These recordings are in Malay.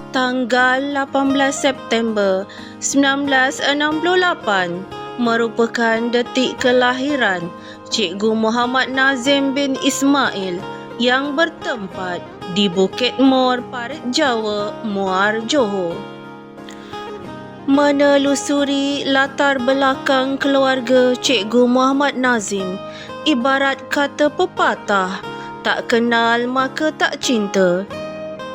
Tanggal 18 September 1968 merupakan detik kelahiran Cikgu Muhammad Nazim bin Ismail yang bertempat di Bukit Mor, Parit Jawa, Muar, Johor. Menelusuri latar belakang keluarga Cikgu Muhammad Nazim, ibarat kata pepatah, tak kenal maka tak cinta.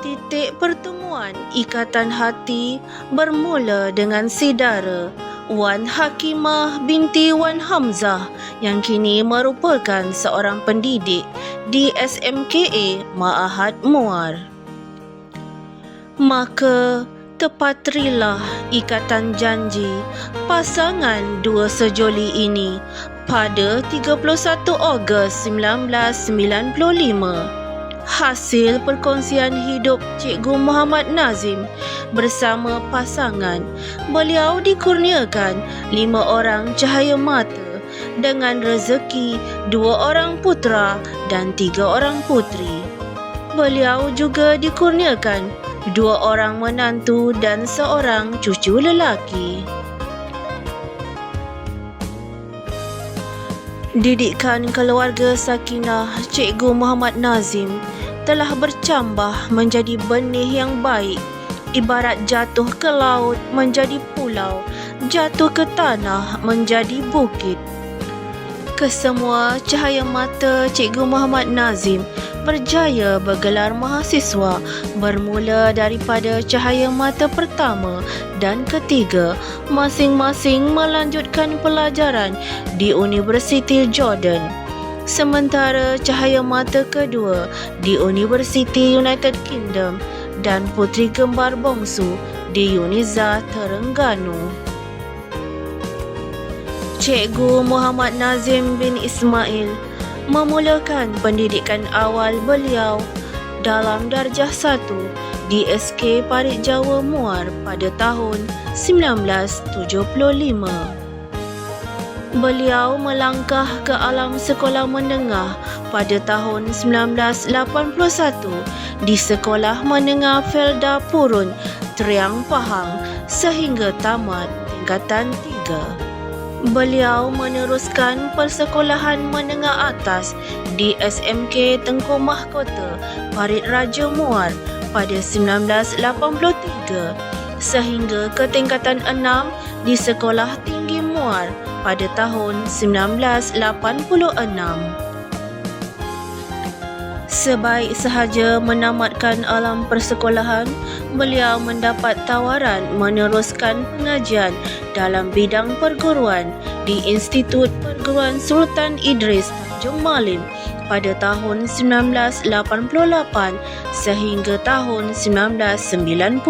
Titik pertemuan ikatan hati bermula dengan saudara Wan Hakimah binti Wan Hamzah yang kini merupakan seorang pendidik di SMKA Ma'had Muar. Maka tepatrilah ikatan janji pasangan dua sejoli ini pada 31 Ogos 1995. Hasil perkongsian hidup Cikgu Muhammad Nazim bersama pasangan, beliau dikurniakan 5 orang cahaya mata dengan rezeki 2 orang putera dan 3 orang puteri. Beliau juga dikurniakan 2 orang menantu dan seorang cucu lelaki. Didikan keluarga sakinah Cikgu Muhammad Nazim telah bercambah menjadi benih yang baik, ibarat jatuh ke laut menjadi pulau, jatuh ke tanah menjadi bukit. Kesemua cahaya mata Cikgu Muhammad Nazim berjaya bergelar mahasiswa bermula daripada cahaya mata pertama dan ketiga, masing-masing melanjutkan pelajaran di Universiti Jordan. Sementara cahaya mata kedua di Universiti United Kingdom dan puteri kembar bongsu di Uniza Terengganu. Cikgu Muhammad Nazim bin Ismail memulakan pendidikan awal beliau dalam darjah 1 di SK Parit Jawa Muar pada tahun 1975. Beliau melangkah ke alam sekolah menengah pada tahun 1981 di Sekolah Menengah Felda Purun, Triang Pahang sehingga tamat tingkatan 3. Beliau meneruskan persekolahan menengah atas di SMK Tengku Mahkota, Parit Raja Muar pada 1983 sehingga ke tingkatan 6 di Sekolah Tinggi Muar pada tahun 1986. Sebaik sahaja menamatkan alam persekolahan, beliau mendapat tawaran meneruskan pengajian dalam bidang perguruan di Institut Perguruan Sultan Idris Tanjung Malim pada tahun 1988 sehingga tahun 1990.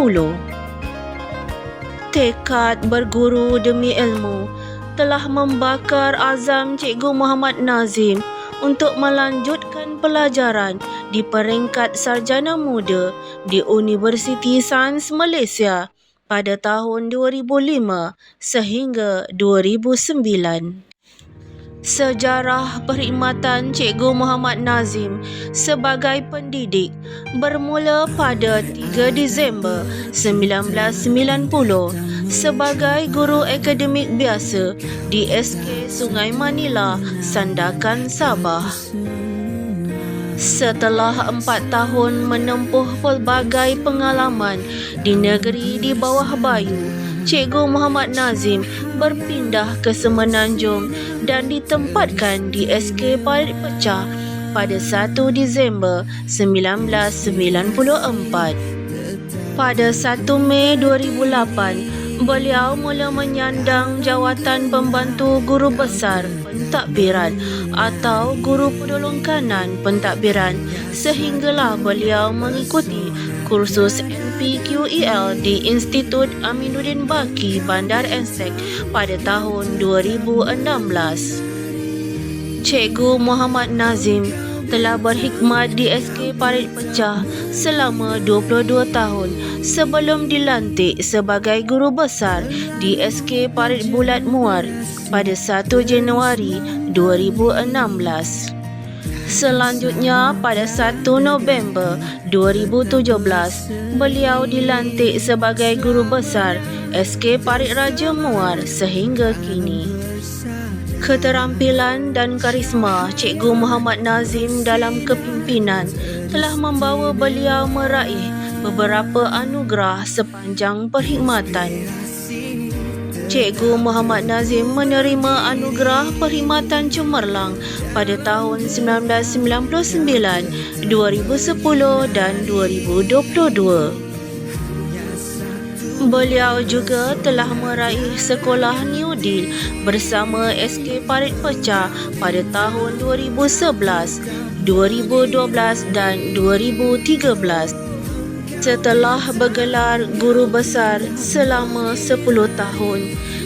Tekad berguru demi ilmu telah membakar azam Cikgu Muhammad Nazim untuk melanjutkan pelajaran di peringkat sarjana muda di Universiti Sains Malaysia pada tahun 2005 sehingga 2009. Sejarah perkhidmatan Cikgu Muhammad Nazim sebagai pendidik bermula pada 3 Disember 1990 sebagai guru akademik biasa di SK Sungai Manila, Sandakan, Sabah. Setelah 4 tahun menempuh pelbagai pengalaman di negeri di bawah bayu, Cikgu Muhammad Nazim berpindah ke Semenanjung dan ditempatkan di SK Parit Pecah pada 1 Disember 1994. Pada 1 Mei 2008, beliau mula menyandang jawatan pembantu guru besar pentadbiran atau guru penolong kanan pentadbiran sehinggalah beliau mengikuti kursus NPQEL di Institut Aminuddin Baki Bandar Ensek pada tahun 2016. Cikgu Muhammad Nazim telah berkhidmat di SK Parit Pecah selama 22 tahun sebelum dilantik sebagai guru besar di SK Parit Bulat Muar pada 1 Januari 2016. Selanjutnya, pada 1 November 2017, beliau dilantik sebagai guru besar SK Parit Raja Muar sehingga kini. Keterampilan dan karisma Cikgu Muhammad Nazim dalam kepimpinan telah membawa beliau meraih beberapa anugerah sepanjang perkhidmatan. Cikgu Muhammad Nazim menerima anugerah Perkhidmatan Cemerlang pada tahun 1999, 2010 dan 2022. Beliau juga telah meraih Sekolah New Deal bersama SK Parit Pecah pada tahun 2011, 2012 dan 2013. Setelah bergelar guru besar selama 10 tahun,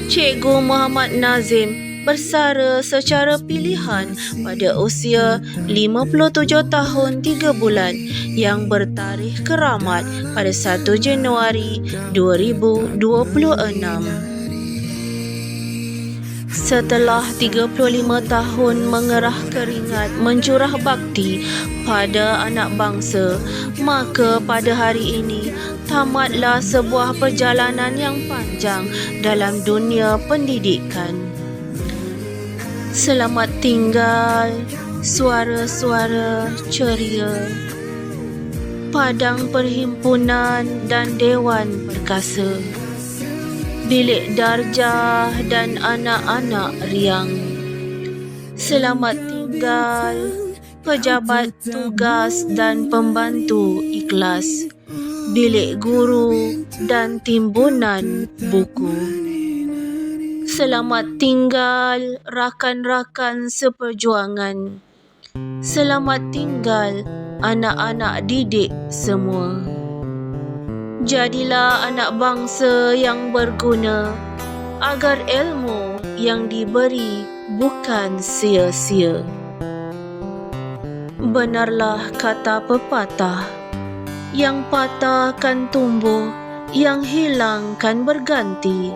Cikgu Muhammad Nazim bersara secara pilihan pada usia 57 tahun 3 bulan yang bertarikh keramat pada 1 Januari 2026. Setelah 35 tahun mengerah keringat mencurah bakti pada anak bangsa, maka pada hari ini tamatlah sebuah perjalanan yang panjang dalam dunia pendidikan. Selamat tinggal, suara-suara ceria, Padang Perhimpunan dan Dewan Perkasa, Bilik Darjah dan anak-anak riang. Selamat tinggal, pejabat tugas dan pembantu ikhlas, bilik guru dan timbunan buku. Selamat tinggal, rakan-rakan seperjuangan. Selamat tinggal, anak-anak didik semua. Jadilah anak bangsa yang berguna, agar ilmu yang diberi bukan sia-sia. Benarlah kata pepatah, yang patah kan tumbuh, yang hilang kan berganti,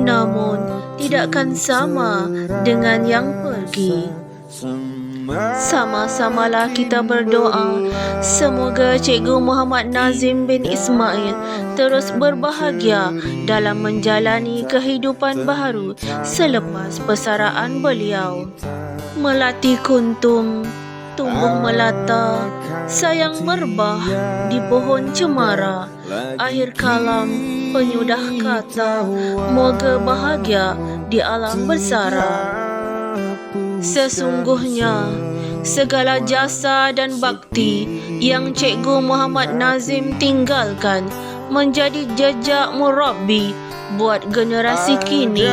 namun tidak kan sama dengan yang pergi. Sama-samalah kita berdoa semoga Cikgu Muhammad Nazim bin Ismail terus berbahagia dalam menjalani kehidupan baharu selepas persaraan beliau. Melati kuntum, tumbuh melata, sayang merbah di pohon cemara. Akhir kalam, penyudah kata, moga bahagia di alam bersara. Sesungguhnya Segala jasa dan bakti yang Cikgu Muhammad Nazim tinggalkan menjadi jejak murabbi buat generasi kini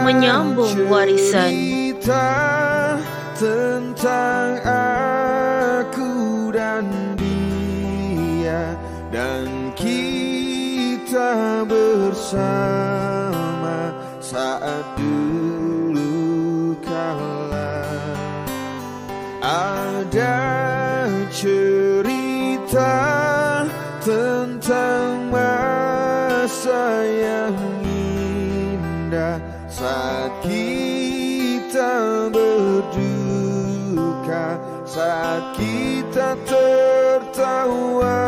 menyambung warisan. Tentang aku dan dia dan kita bersama saat dulu kala. Ada cerita tentang masa yang indah saat kita berduka, saat kita tertawa.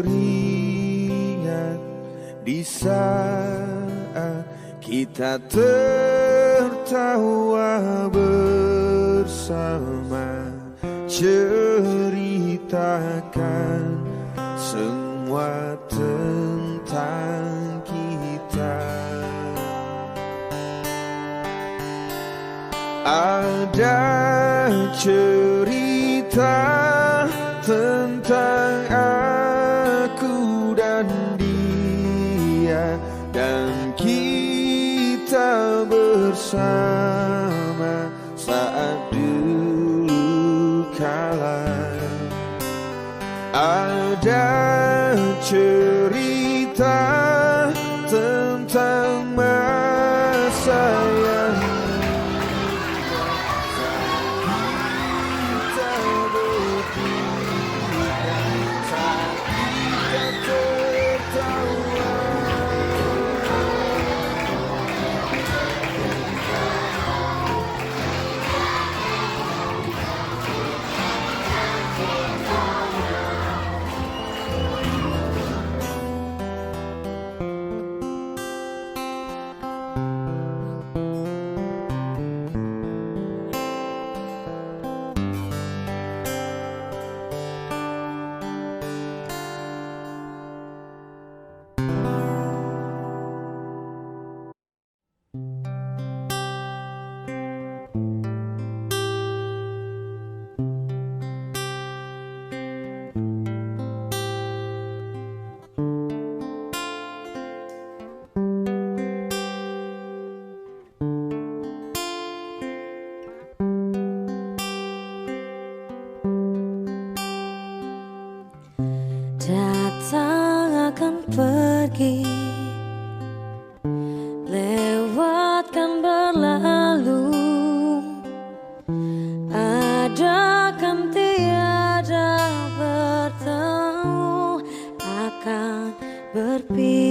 Teringat di saat kita tertawa bersama, ceritakan semua tentang kita. Ada cerita tentang aku dan dia dan kita bersama saat dulu kala. Ada cerita tentang masa yang datang akan pergi, lewatkan berlalu, ada kan tiada bertemu, akan berpisah,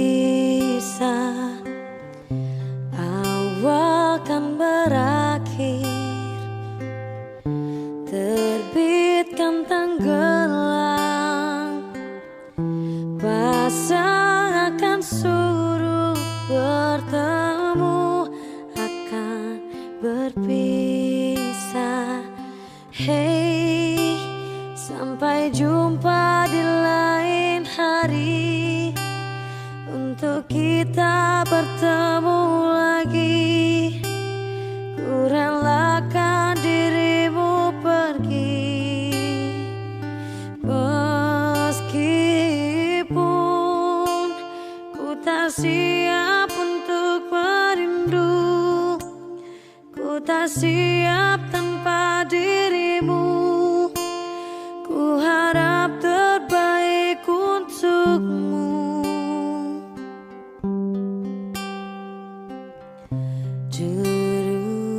awal kan berakhir, terbitkan tenggelam, pasang akan suruh bertemu, akan berpisah. Hey, sampai jumpa di lain hari, untuk kita bertemu lagi. Ku relakan dirimu pergi, meskipun ku tak siap untuk merindu, ku tak siap tanpa dirimu. Ku harap terbaik untukmu. Du-du-du.